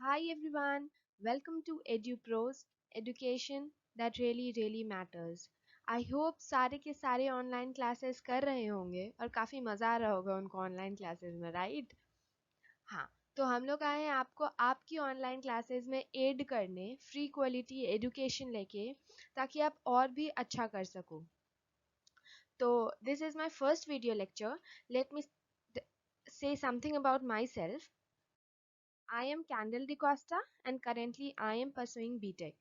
Hi everyone, welcome to EduPros, education that really matters. I hope सारे के सारे online classes कर रहे होंगे और काफ़ी मज़ा आ रहा होगा उनको ऑनलाइन क्लासेस में, राइट? हाँ, तो हम लोग आए हैं आपको आपकी ऑनलाइन क्लासेस में एड करने, फ्री क्वालिटी एजुकेशन लेके, ताकि आप और भी अच्छा कर सको। तो this is my first video lecture. Let me say something about myself. I am Candle DeCosta and currently I am pursuing BTech.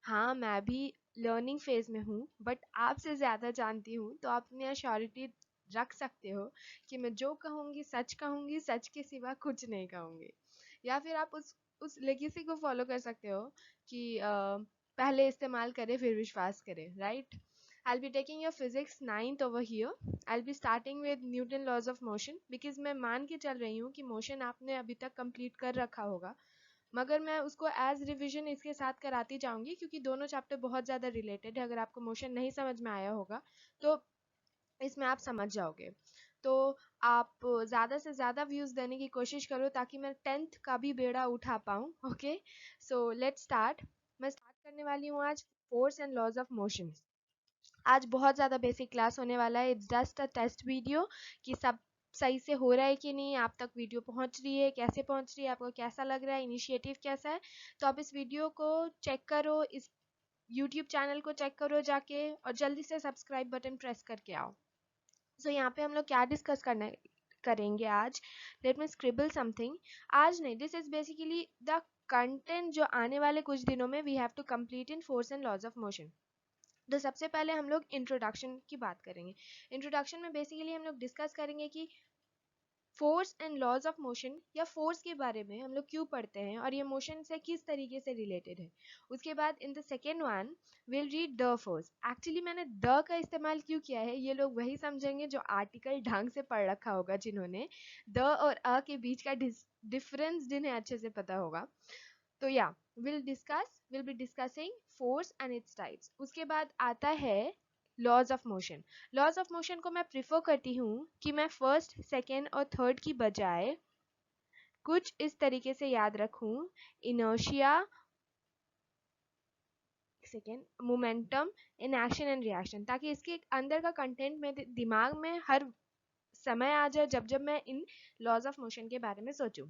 हाँ, मैं भी लर्निंग फेज में हूँ, बट आपसे ज़्यादा जानती हूँ, तो आप अपनी अश्योरिटी रख सकते हो कि मैं जो कहूँगी, सच के सिवा कुछ नहीं कहूँगी. या फिर आप उस लेगेसी को फॉलो कर सकते हो कि पहले इस्तेमाल करें फिर विश्वास करें, right? I'll be taking your physics 9th over here. I'll be starting with Newton laws of motion because मैं मान के चल रही हूँ कि मोशन आपने अभी तक कंप्लीट कर रखा होगा, मगर मैं उसको एज रिवीजन इसके साथ कराती जाऊंगी क्योंकि दोनों चैप्टर बहुत ज़्यादा रिलेटेड है. अगर आपको मोशन नहीं समझ में आया होगा तो इसमें आप समझ जाओगे. तो आप ज़्यादा से ज़्यादा व्यूज़ देने की कोशिश करो ताकि मैं 10th का भी बेड़ा उठा पाऊँ. Okay, so let's start. मैं स्टार्ट करने वाली हूँ आज force and laws of motion. आज बहुत ज़्यादा बेसिक क्लास होने वाला है. It's just a test video कि सब सही से हो रहा है कि नहीं, आप तक वीडियो पहुंच रही है, कैसे पहुंच रही है, आपको कैसा लग रहा है, इनिशिएटिव कैसा है. तो आप इस वीडियो को चेक करो, इस यूट्यूब चैनल को चेक करो जाके, और जल्दी से सब्सक्राइब बटन प्रेस करके आओ. सो यहाँ पे हम लोग क्या डिस्कस करना करेंगे आज. Let me scribble something. आज नहीं, this is basically the content जो आने वाले कुछ दिनों में we have to complete in force and laws of motion. तो सबसे पहले हम लोग इंट्रोडक्शन की बात करेंगे. इंट्रोडक्शन में बेसिकली हम लोग डिस्कस करेंगे कि force and laws of motion या फोर्स के बारे में हम लोग क्यों पढ़ते हैं और ये मोशन से किस तरीके से रिलेटेड है. उसके बाद in the second one will read the force. Actually मैंने द का इस्तेमाल क्यों किया है ये लोग वही समझेंगे जो आर्टिकल ढंग से पढ़ रखा होगा, जिन्होंने द और अ के बीच का डिफरेंस जिन्हें अच्छे से पता होगा. तो या will be discussing force and its types. उसके बाद आता है laws of motion. Laws of motion को मैं प्रिफर करती हूँ कि मैं फर्स्ट, सेकेंड और थर्ड की बजाय कुछ इस तरीके से याद रखूं. Inertia, second momentum, in action and reaction, ताकि इसके अंदर का कंटेंट मेरे दिमाग में हर समय आ जाए जब जब मैं इन लॉज ऑफ मोशन के बारे में सोचूं.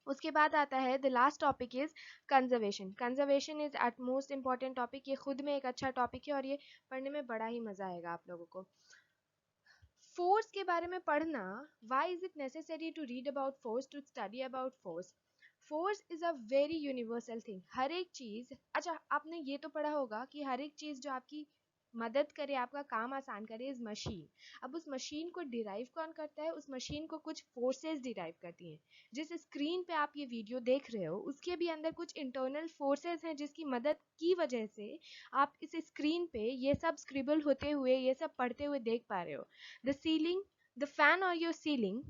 उसके बाद आता है the last topic is conservation. Conservation is at most important topic. ये खुद में एक अच्छा टॉपिक है और ये पढ़ने में बड़ा ही मजा आएगा आप लोगों को. फोर्स के बारे में पढ़ना. Why is it necessary to read about force, to study about force? Force is a very universal thing. हर एक चीज, अच्छा आपने ये तो पढ़ा होगा कि हर एक चीज जो आपकी मदद करे, आपका काम आसान करे, इज मशीन. अब उस मशीन को डिराइव कौन करता है? उस मशीन को कुछ फोर्सेस डिराइव करती हैं. जिस स्क्रीन पे आप ये वीडियो देख रहे हो उसके भी अंदर कुछ इंटरनल फोर्सेस हैं जिसकी मदद की वजह से आप इस स्क्रीन पे ये सब स्क्रिबल होते हुए, ये सब पढ़ते हुए देख पा रहे हो. द सीलिंग, द फैन और योर सीलिंग,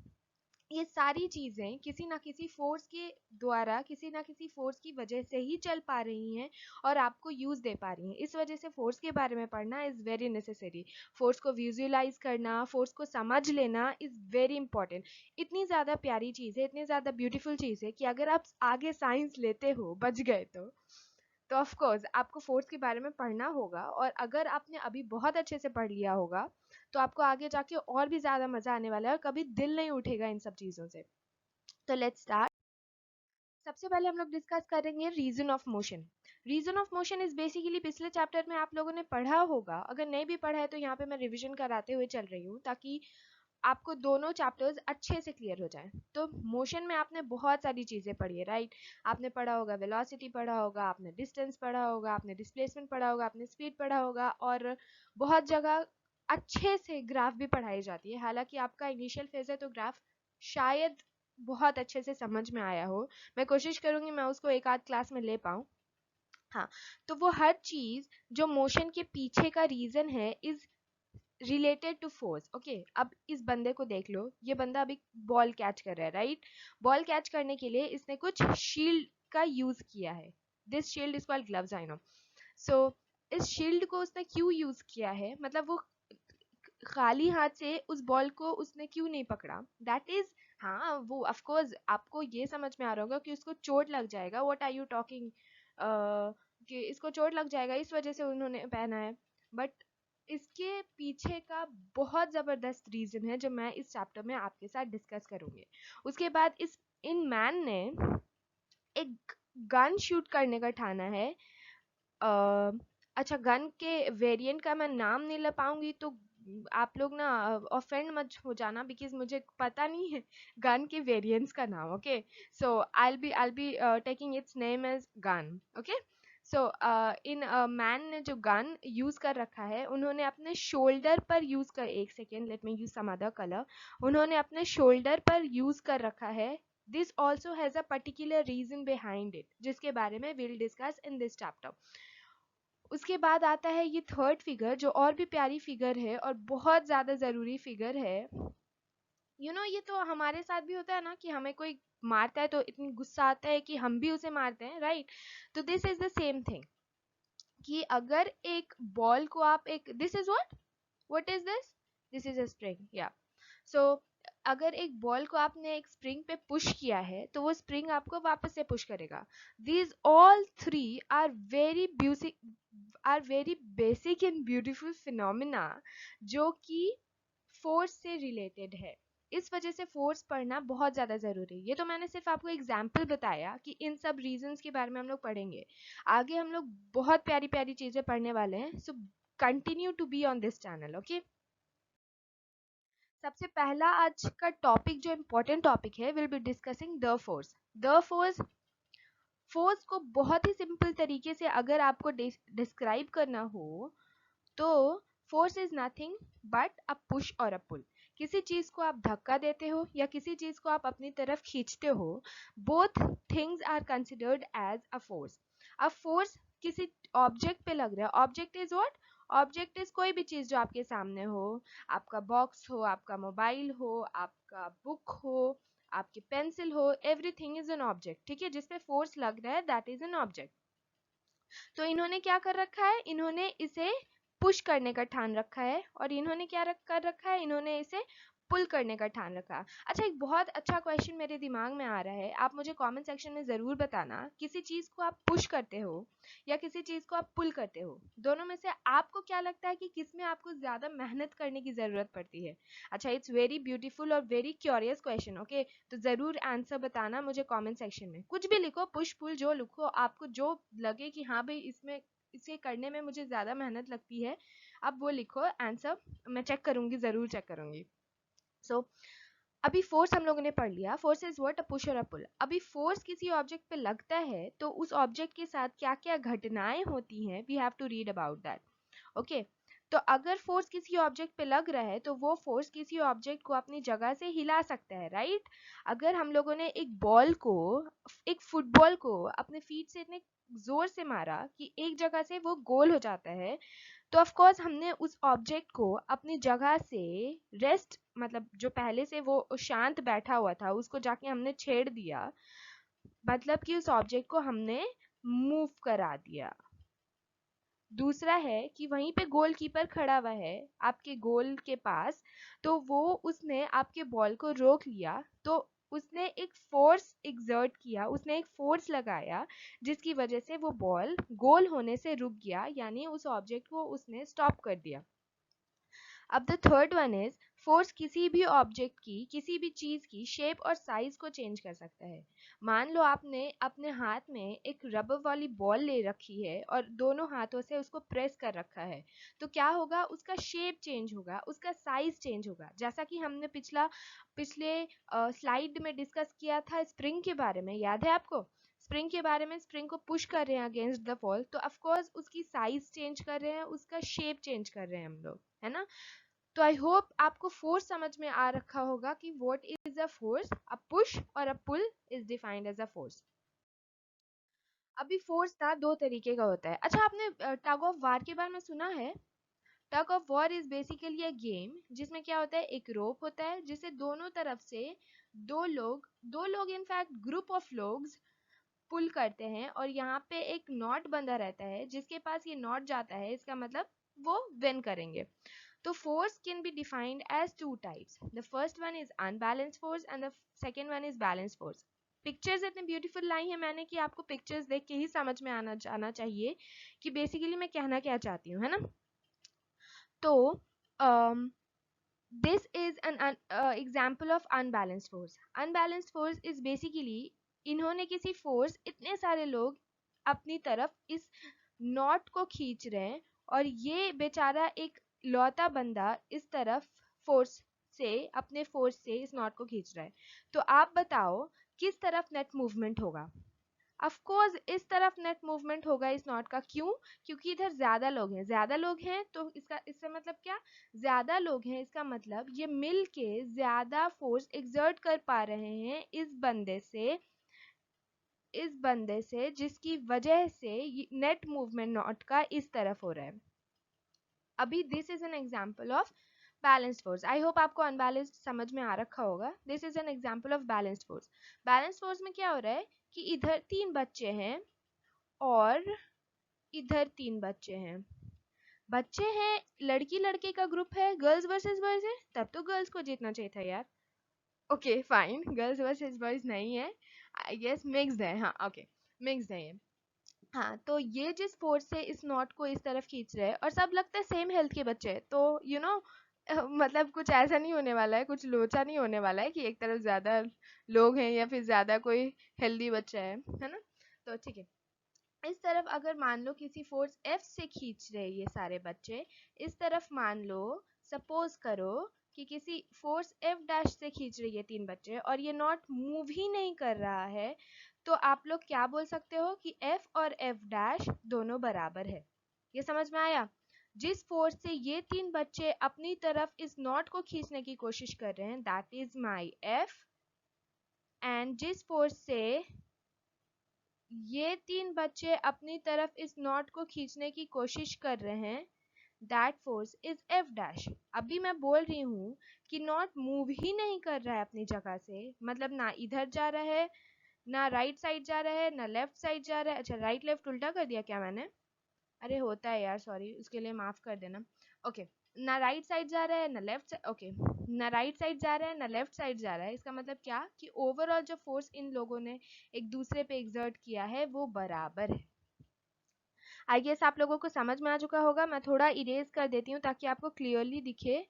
ये सारी चीज़ें किसी ना किसी फोर्स के द्वारा, किसी ना किसी फोर्स की वजह से ही चल पा रही हैं और आपको यूज़ दे पा रही हैं. इस वजह से फोर्स के बारे में पढ़ना इज़ वेरी नेसेसरी. फोर्स को विजुअलाइज करना, फोर्स को समझ लेना इज़ वेरी इंपॉर्टेंट. इतनी ज़्यादा प्यारी चीज़ है, इतनी ज़्यादा ब्यूटीफुल चीज़ है कि अगर आप आगे साइंस लेते हो, बच गए तो ऑफ कोर्स आपको फोर्स के बारे में पढ़ना होगा. और अगर आपने अभी बहुत अच्छे से पढ़ लिया होगा तो आपको आगे जाके और भी ज़्यादा मज़ा आने वाला है और कभी दिल नहीं उठेगा इन सब चीज़ों से. तो लेट्स स्टार्ट. सबसे पहले हम लोग डिस्कस करेंगे reason of motion. Reason of motion is basically पिछले चैप्टर में आप लोगों ने पढ़ा होगा. अगर नहीं भी पढ़ा है तो यहाँ पे मैं रिवीजन कराते हुए चल रही हूँ ताकि आपको दोनों चैप्टर्स अच्छे से क्लियर हो जाएं. तो मोशन में आपने बहुत सारी चीज़ें पढ़ी है, राइट? आपने पढ़ा होगा वेलोसिटी, पढ़ा होगा आपने डिस्टेंस, पढ़ा होगा आपने डिस्प्लेसमेंट, पढ़ा होगा आपने स्पीड, पढ़ा होगा, और बहुत जगह अच्छे से ग्राफ भी पढ़ाई जाती है. हालांकि आपका इनिशियल फेज है तो ग्राफ शायद बहुत अच्छे से समझ में आया हो. मैं कोशिश करूंगी मैं उसको एक आध क्लास में ले पाऊँ. हाँ, तो वो हर चीज़ जो मोशन के पीछे का रीज़न है is related to force. Okay, अब इस बंदे को देख लो. ये बंदा अभी बॉल कैच कर रहा है, राइट? बॉल कैच करने के लिए इसने कुछ शील्ड का यूज किया है. This shield is called gloves, I know. So इस शील्ड को उसने क्यों यूज किया है, मतलब वो खाली हाथ से उस बॉल को उसने क्यों नहीं पकड़ा? दैट इज हाँ, वो ऑफ कोर्स आपको ये समझ में आ रहा होगा कि उसको चोट लग जाएगा, व्हाट आर यू टॉकिंग, कि इसको चोट लग जाएगा इस वजह से उन्होंने पहना है। बट इसके पीछे का बहुत ज़बरदस्त रीज़न है जो मैं इस चैप्टर में आपके साथ डिस्कस करूँगी। उसके बाद इस इन मैन ने एक गन शूट करने का ठाना है। अ, अच्छा, गन के वेरिएंट का मैं नाम नहीं ले पाऊंगी, तो आप लोग ना ऑफेंड मत हो जाना, बिकॉज मुझे पता नहीं है गन के वेरिएंट्स का नाम। Okay, so I be taking its name as gun. Okay, so इन मैन ने जो गन यूज कर रखा है, उन्होंने अपने शोल्डर पर यूज कर, एक सेकेंड, let me use some other colour, उन्होंने अपने शोल्डर पर यूज कर रखा है। This also has a particular reason behind it, जिसके बारे में will discuss in this chapter. उसके बाद आता है ये थर्ड फिगर, जो और भी प्यारी फिगर है और बहुत ज़्यादा ज़रूरी फिगर है। ये तो हमारे साथ भी होता है ना, कि हमें कोई मारता है तो इतनी गुस्सा आता है कि हम भी उसे मारते हैं, राइट? तो this is the same thing, कि अगर एक बॉल को आप एक, this is what is this is a spring, या। सो अगर एक बॉल को आपने एक स्प्रिंग पे पुश किया है, तो वो स्प्रिंग आपको वापस से पुश करेगा। These all three are very basic and beautiful phenomena, जो कि फोर्स से रिलेटेड है। इस वजह से फोर्स पढ़ना बहुत ज़्यादा ज़रूरी है। ये तो मैंने सिर्फ आपको एग्जाम्पल बताया कि इन सब रीजंस के बारे में हम लोग पढ़ेंगे। आगे हम लोग बहुत प्यारी प्यारी चीज़ें पढ़ने वाले हैं, so continue to be on this channel. Okay, सबसे पहला आज का टॉपिक, जो इम्पोर्टेंट टॉपिक है, will be discussing the force. The force, force को बहुत ही सिंपल तरीके से अगर आपको डिस्क्राइब करना हो, तो force is nothing but a push और अ पुल। किसी चीज को आप धक्का देते हो या किसी चीज को आप अपनी तरफ खींचते हो, both things are considered as a force. अब फोर्स किसी ऑब्जेक्ट पे लग रहा है। Object is what? Object is कोई भी चीज जो आपके सामने हो, आपका बॉक्स हो, आपका मोबाइल हो, आपका बुक हो, आपकी पेंसिल हो, एवरीथिंग इज एन ऑब्जेक्ट। ठीक है, जिसपे फोर्स लग रहा है दैट इज एन ऑब्जेक्ट। तो इन्होंने क्या कर रखा है, इन्होंने इसे पुश करने का ठान रखा है, और इन्होंने क्या कर रखा है, इन्होंने इसे पुल करने का ठान रखा है। अच्छा, एक बहुत अच्छा क्वेश्चन मेरे दिमाग में आ रहा है, आप मुझे कमेंट सेक्शन में ज़रूर बताना, किसी चीज़ को आप पुश करते हो या किसी चीज़ को आप पुल करते हो, दोनों में से आपको क्या लगता है कि किस में आपको ज़्यादा मेहनत करने की ज़रूरत पड़ती है? अच्छा, इट्स वेरी ब्यूटीफुल और वेरी क्यूरियस क्वेश्चन। ओके, तो ज़रूर आंसर बताना मुझे कमेंट सेक्शन में, कुछ भी लिखो, पुश पुल जो लिखो, आपको जो लगे कि हाँ भाई इसमें इसे करने में मुझे ज़्यादा मेहनत लगती है, आप वो लिखो आंसर, मैं चेक करूँगी, ज़रूर चेक करूँगी। सो अभी फोर्स हम लोगों ने पढ़ लिया, force is what? A push और अ पुल। अभी फोर्स किसी ऑब्जेक्ट पे लगता है तो उस ऑब्जेक्ट के साथ क्या क्या घटनाएं होती हैं, we have to read about that. Okay, तो अगर फोर्स किसी ऑब्जेक्ट पे लग रहा है तो वो फोर्स किसी ऑब्जेक्ट को अपनी जगह से हिला सकता है, राइट? अगर हम लोगों ने एक बॉल को, एक फुटबॉल को अपने फीट से इतने जोर से मारा कि एक जगह से वो गोल हो जाता है, तो ऑफ कोर्स हमने उस ऑब्जेक्ट को अपनी जगह से रेस्ट, मतलब जो पहले से वो शांत बैठा हुआ था उसको जाके हमने छेड़ दिया, मतलब कि उस ऑब्जेक्ट को हमने मूव करा दिया। दूसरा है कि वहीं पे गोलकीपर खड़ा हुआ है आपके गोल के पास, तो वो उसने आपके बॉल को रोक लिया, तो उसने एक फोर्स एक्सर्ट किया, उसने एक फोर्स लगाया, जिसकी वजह से वो बॉल गोल होने से रुक गया, यानी उस ऑब्जेक्ट को उसने स्टॉप कर दिया। अब the third one is, force किसी भी ऑब्जेक्ट की, किसी भी चीज की शेप और साइज को चेंज कर सकता है। मान लो आपने अपने हाथ में एक रबर वाली बॉल ले रखी है और दोनों हाथों से उसको प्रेस कर रखा है, तो क्या होगा, उसका शेप चेंज होगा, उसका साइज चेंज होगा। जैसा कि हमने पिछले स्लाइड में डिस्कस किया था स्प्रिंग के बारे में, याद है आपको? स्प्रिंग के बारे में, स्प्रिंग को पुश कर रहे हैं अगेंस्ट द वॉल, तो ऑफ कोर्स उसकी साइज चेंज कर रहे हैं, उसका शेप चेंज कर रहे हैं हम लोग, है ना? तो आई होप आपको फोर्स समझ में आ रखा होगा कि what is a force, a push और a pull is defined as a force. अभी फोर्स ना दो तरीके का होता है। अच्छा, आपने टग ऑफ वार के बारे में सुना है? Tug of war is basically a game जिसमें क्या होता है, एक रोप होता है जिसे दोनों तरफ से दो लोग इनफैक्ट ग्रुप ऑफ लोग पुल करते हैं, और यहाँ पे एक नॉट बंधा रहता है, जिसके पास ये नॉट जाता है इसका मतलब वो विन करेंगे। तो force can be defined as two types. The first one is unbalanced force and the second one is balanced force. Pictures इतने ब्यूटीफुल लाई है मैंने कि आपको पिक्चर्स देख के ही समझ में आना चाहिए कि बेसिकली मैं कहना क्या चाहती हूँ, है ना। तो this is an example of unbalanced force. Unbalanced force is basically इन्होंने किसी फोर्स, इतने सारे लोग अपनी तरफ इस नॉट को खींच रहे हैं और ये बेचारा एक लौता बंदा इस तरफ फोर्स से, अपने फोर्स से इस नॉट को खींच रहा है। तो आप बताओ किस तरफ नेट मूवमेंट होगा। ऑफ कोर्स इस तरफ नेट मूवमेंट होगा इस नॉट का। क्यों? क्योंकि इधर ज्यादा लोग हैं, ज्यादा लोग हैं तो इससे मतलब क्या, ज्यादा लोग हैं इसका मतलब ये मिल के ज्यादा फोर्स एक्सर्ट कर पा रहे हैं इस बंदे से जिसकी वजह से नेट मूवमेंट नॉट का इस तरफ हो रहा है। अभी this is an example of balanced force. I hope आपको अनबैलेंस्ड समझ में आ रखा होगा। This is an example of balanced force. Balanced force में क्या हो रहा है कि इधर 3 बच्चे हैं और इधर 3 बच्चे हैं। बच्चे हैं, लड़की लड़के का ग्रुप है, गर्ल्स वर्सेस बॉयज है, तब तो गर्ल्स को जीतना चाहिए था यार। Okay fine, girls versus boys नहीं है, आई गेस मिक्स्ड है। हाँ ओके, मिक्स्ड है ये। हाँ, तो ये जिस फोर्स से इस नॉट को इस तरफ खींच रहे हैं और सब लगता है सेम हेल्थ के बच्चे हैं, तो यू नो मतलब कुछ ऐसा नहीं होने वाला है, कुछ लोचा नहीं होने वाला है कि एक तरफ ज्यादा लोग हैं या फिर ज्यादा कोई हेल्दी बच्चा है ना। तो ठीक है, इस तरफ अगर मान लो किसी फोर्स F से खींच रहे ये सारे बच्चे, इस तरफ मान लो सपोज करो कि किसी फोर्स F डैश से खींच रही है 3 बच्चे और ये नॉट मूव ही नहीं कर रहा है, तो आप लोग क्या बोल सकते हो कि F और F डैश दोनों बराबर है। ये समझ में आया? जिस फोर्स से ये 3 बच्चे अपनी तरफ इस नॉट को खींचने की कोशिश कर रहे हैं, that is my F, and जिस फोर्स से ये 3 बच्चे अपनी तरफ इस नॉट को खींचने की कोशिश कर रहे हैं, that force is F dash. अभी मैं बोल रही हूँ कि नॉट मूव ही नहीं कर रहा है अपनी जगह से, मतलब ना इधर जा रहा है, ना राइट साइड जा रहा है, ना लेफ्ट साइड जा रहा है। अच्छा, राइट लेफ्ट उल्टा कर दिया क्या मैंने? अरे होता है यार, सॉरी, उसके लिए माफ कर देना। ओके, ना राइट साइड जा रहा है ना लेफ्ट साइड, ओके, ना राइट साइड जा रहा है ना लेफ्ट साइड जा रहा है। इसका मतलब क्या कि ओवरऑल जो फोर्स इन लोगों ने एक दूसरे पे एग्जर्ट किया है वो बराबर है। आई गेस आप लोगों को समझ में आ चुका होगा। मैं थोड़ा इरेज कर देती हूँ ताकि आपको क्लियरली दिखे।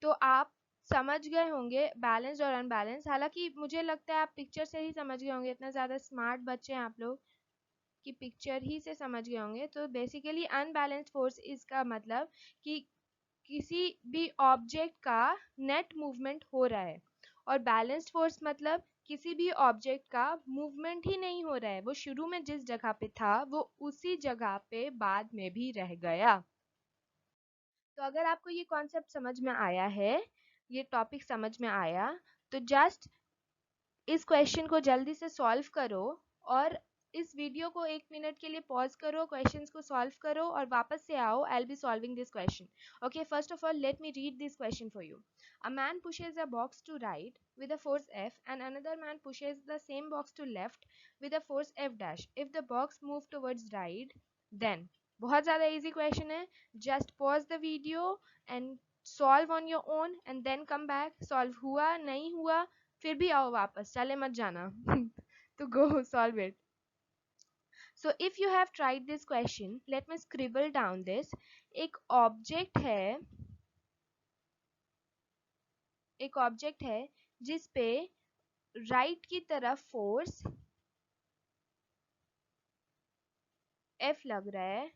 तो आप समझ गए होंगे बैलेंस्ड और अनबैलेंस। हालांकि मुझे लगता है आप पिक्चर से ही समझ गए होंगे, इतना ज़्यादा स्मार्ट बच्चे हैं आप लोग कि पिक्चर ही से समझ गए होंगे। तो बेसिकली अनबैलेंस्ड फोर्स इसका मतलब कि किसी भी ऑब्जेक्ट का नेट मूवमेंट हो रहा है, और बैलेंस्ड फोर्स मतलब किसी भी ऑब्जेक्ट का मूवमेंट ही नहीं हो रहा है, वो शुरू में जिस जगह पे था वो उसी जगह पे बाद में भी रह गया। तो अगर आपको ये कॉन्सेप्ट समझ में आया है, ये टॉपिक समझ में आया, तो जस्ट इस क्वेश्चन को जल्दी से सॉल्व करो और इस वीडियो को 1 मिनट के लिए पॉज करो, क्वेश्चंस को सॉल्व करो और वापस से आओ। I will be solving this question. Okay, first of all let me read this question for you. A man pushes a box to right with a force F and another man pushes the same box to left with a force F dash. If the box move towards right, then बहुत ज़्यादा easy question है। Just pause the video and solve on your own and then come back. Solve हुआ नहीं हुआ फिर भी आओ वापस, चले मत जाना तो go solve it. So if you have tried this question, let me scribble down this. एक ऑब्जेक्ट है जिस पे राइट की तरफ फोर्स F लग रहा है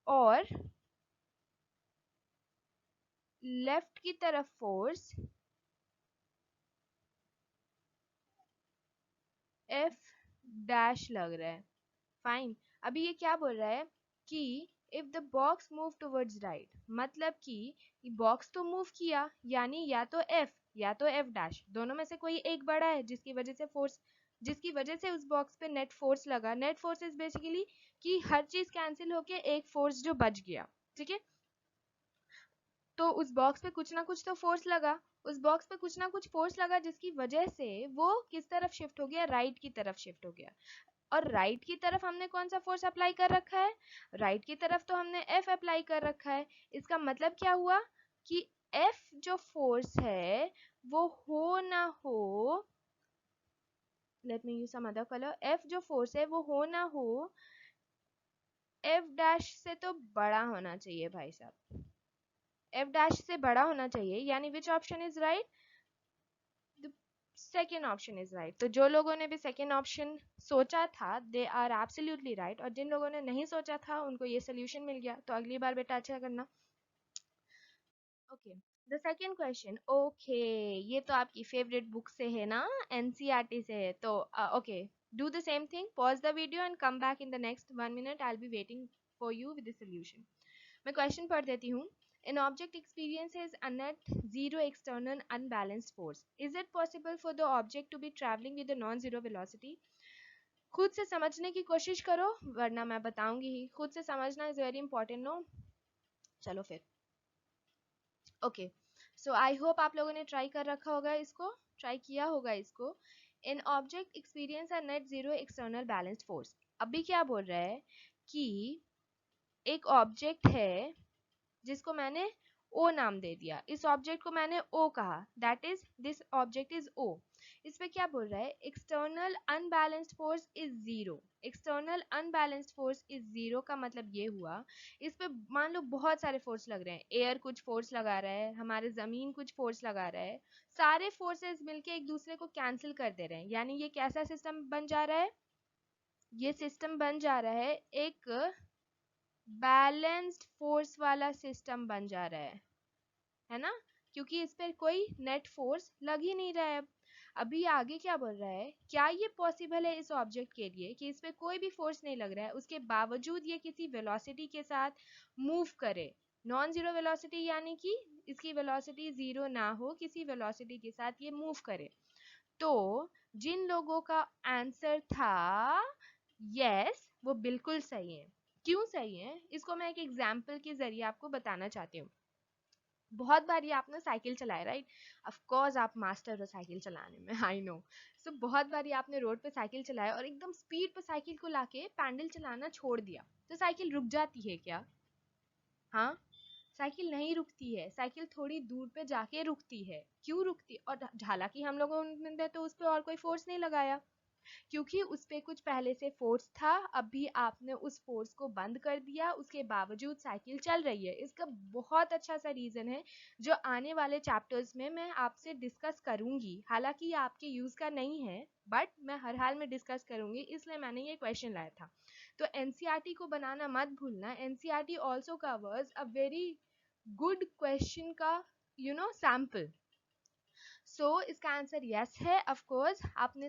और लेफ्ट की तरफ फोर्स F डैश लग रहा है। फाइन, अभी ये क्या बोल रहा है कि if the box move towards right, मतलब कि बॉक्स तो मूव किया, यानी या तो F या तो F डैश, दोनों में से कोई एक बड़ा है जिसकी वजह से उस बॉक्स पे नेट फोर्स लगा। नेट फोर्स इज बेसिकली कि हर चीज कैंसिल होके एक फोर्स जो बच गया, ठीक है। तो उस बॉक्स पे कुछ ना कुछ तो फोर्स लगा, उस बॉक्स पे कुछ ना कुछ फोर्स लगा जिसकी वजह से वो किस तरफ शिफ्ट हो गया, राइट की तरफ शिफ्ट हो गया। और राइट की तरफ हमने कौन सा फोर्स अप्लाई कर रखा है? राइट की तरफ तो हमने एफ अप्लाई कर रखा है। इसका मतलब क्या हुआ कि एफ जो फोर्स है वो हो ना हो, let me use some other colour, F जो फोर्स है वो हो ना हो एफ डैश से तो बड़ा होना चाहिए भाई साहब, एफ डैश से बड़ा होना चाहिए, यानी which option is right? The second option is right. तो जो लोगों ने भी सेकेंड ऑप्शन सोचा था दे आर एब्सोल्युटली राइट, और जिन लोगों ने नहीं सोचा था उनको ये सोल्यूशन मिल गया। तो अगली बार बेटा अच्छा करना। Okay, the second question, okay, ये तो आपकी फेवरेट बुक से है ना, एनसीईआरटी से है। तो okay, do the same thing, pause the video and come back in the next 1 minute, I will be waiting for you with the solution. मैं क्वेश्चन पढ़ देती हूँ। An object experiences a net zero external unbalanced force. Is it possible for the object to be traveling with a non-zero velocity? खुद से समझने की कोशिश करो वरना मैं बताऊंगी ही। खुद से समझना इज वेरी इंपॉर्टेंट, नो? चलो फिर। ओके, सो आई होप आप लोगों ने ट्राई कर रखा होगा, इसको ट्राई किया होगा इसको। An object experience a net zero external balanced force. अभी क्या बोल रहा है कि एक ऑब्जेक्ट है जिसको मैंने ओ नाम दे दिया, इस ऑब्जेक्ट को मैंने ओ कहा, that is this object is O. इस पे क्या बोल रहा है? External unbalanced force is zero. External unbalanced force is zero का मतलब ये हुआ, इस पे मान लो बहुत सारे फोर्स लग रहे हैं, एयर कुछ फोर्स लगा रहा है, हमारे जमीन कुछ फोर्स लगा रहा है, सारे फोर्सेस मिलके एक दूसरे को कैंसिल कर दे रहे हैं, यानी ये कैसा सिस्टम बन जा रहा है? ये सिस्टम बन जा रहा है एक बैलेंस्ड फोर्स वाला सिस्टम बन जा रहा है ना, क्योंकि इस पर कोई नेट फोर्स लग ही नहीं रहा है। अभी आगे क्या बोल रहा है, क्या ये पॉसिबल है इस ऑब्जेक्ट के लिए कि इस पे कोई भी फोर्स नहीं लग रहा है, उसके बावजूद ये किसी वेलोसिटी के साथ मूव करे? नॉन जीरो वेलोसिटी, यानी कि इसकी वेलोसिटी जीरो ना हो, किसी वेलोसिटी के साथ ये मूव करे। तो जिन लोगों का आंसर था यस, वो बिल्कुल सही है। क्यों सही है इसको मैं एक एग्जाम्पल के जरिए आपको बताना चाहती हूँ। बहुत बार ये आपने साइकिल चलाया, राइट? ऑफ कोर्स आप मास्टर हो साइकिल चलाने में, आई नो। सो बहुत बार ये आपने रोड पे साइकिल चलाया और एकदम स्पीड पे साइकिल को लाके पैडल चलाना छोड़ दिया, तो साइकिल रुक जाती है क्या? हाँ, साइकिल नहीं रुकती है, साइकिल थोड़ी दूर पे जाके रुकती है। क्यों रुकती? और हालांकि हम लोगों ने तो उस पर और कोई फोर्स नहीं लगाया, क्योंकि उस पे कुछ पहले से फोर्स था, अभी आपने उस फोर्स को बंद कर दिया, उसके बावजूद साइकिल चल रही है। इसका बहुत अच्छा सा रीजन है जो आने वाले चैप्टर्स में मैं आपसे डिस्कस करूंगी, हालांकि ये आपके यूज का नहीं है, बट मैं हर हाल में डिस्कस करूंगी, इसलिए मैंने ये क्वेश्चन लाया था। तो एनसीईआरटी को बनाना मत भूलना। NCERT also covers a very good question का सैम्पल। सो इसका आंसर यस है। ऑफ कोर्स आपने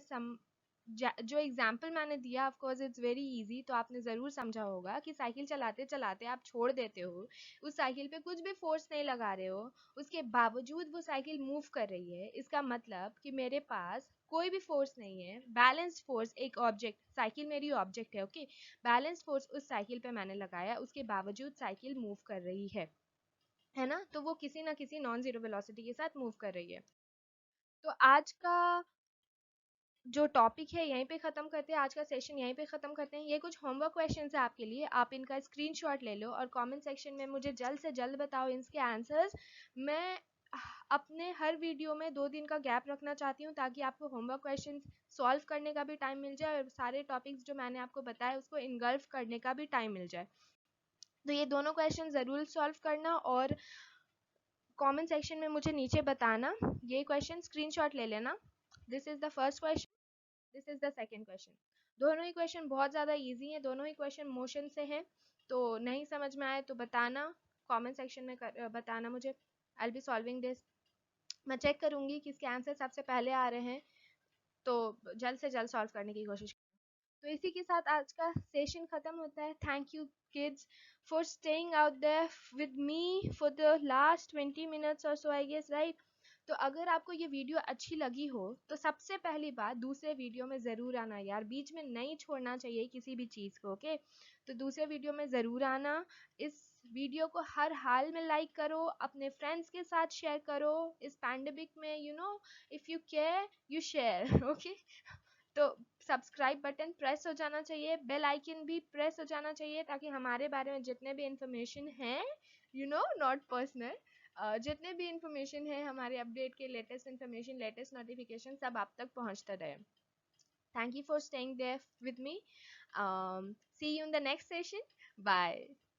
जो एग्जाम्पल मैंने दिया, of course it's very easy, तो आपने ज़रूर समझा होगा कि साइकिल चलाते चलाते आप छोड़ देते हो, उस साइकिल पे कुछ भी फोर्स नहीं लगा रहे हो, उसके बावजूद वो साइकिल मूव कर रही है। इसका मतलब कि मेरे पास कोई भी फोर्स नहीं है, बैलेंस्ड फोर्स, एक ऑब्जेक्ट, साइकिल मेरी ऑब्जेक्ट है, ओके, बैलेंस्ड फोर्स उस साइकिल पे मैंने लगाया, उसके बावजूद साइकिल मूव कर रही है ना? तो वो किसी ना किसी नॉन जीरो वेलोसिटी के साथ मूव कर रही है। तो आज का जो टॉपिक है यहीं पे ख़त्म करते हैं, आज का सेशन यहीं पे ख़त्म करते हैं। ये कुछ होमवर्क क्वेश्चंस है आपके लिए, आप इनका स्क्रीनशॉट ले लो और कमेंट सेक्शन में मुझे जल्द से जल्द बताओ इसके आंसर्स। मैं अपने हर वीडियो में 2 दिन का गैप रखना चाहती हूँ ताकि आपको होमवर्क क्वेश्चंस सॉल्व करने का भी टाइम मिल जाए और सारे टॉपिक्स जो मैंने आपको बताया उसको इनगल्फ करने का भी टाइम मिल जाए। तो ये दोनों क्वेश्चन ज़रूर सॉल्व करना और कमेंट सेक्शन में मुझे नीचे बताना। ये क्वेश्चन स्क्रीनशॉट ले लेना। This is the first question, this is the second question. दोनों ही क्वेश्चन बहुत ज़्यादा इजी हैं, दोनों ही क्वेश्चन मोशन से हैं। तो नहीं समझ में आए तो बताना, कमेंट सेक्शन में बताना मुझे। I will be solving this. मैं चेक करूंगी कि इसके आंसर सबसे पहले आ रहे हैं, तो जल्द से जल्द सॉल्व करने की कोशिश। तो इसी के साथ आज का सेशन खत्म होता है। Thank you kids for staying out there with me for the last 20 minutes और सो, आई गेस, राइट? तो अगर आपको ये वीडियो अच्छी लगी हो तो सबसे पहली बात, दूसरे वीडियो में ज़रूर आना यार, बीच में नहीं छोड़ना चाहिए किसी भी चीज़ को, ओके? तो दूसरे वीडियो में ज़रूर आना। इस वीडियो को हर हाल में लाइक करो, अपने फ्रेंड्स के साथ शेयर करो। इस पैंडेमिक में if you care you share, okay? तो सब्सक्राइब बटन प्रेस हो जाना चाहिए, बेल आइकन भी प्रेस हो जाना चाहिए, ताकि हमारे बारे में जितने भी इंफॉर्मेशन हैं, नॉट पर्सनल, जितने भी इंफॉर्मेशन है हमारे अपडेट के, लेटेस्ट इंफॉर्मेशन, लेटेस्ट नोटिफिकेशन, सब आप तक पहुंचता रहे. Thank you for staying there with me. See you in the next session. Bye.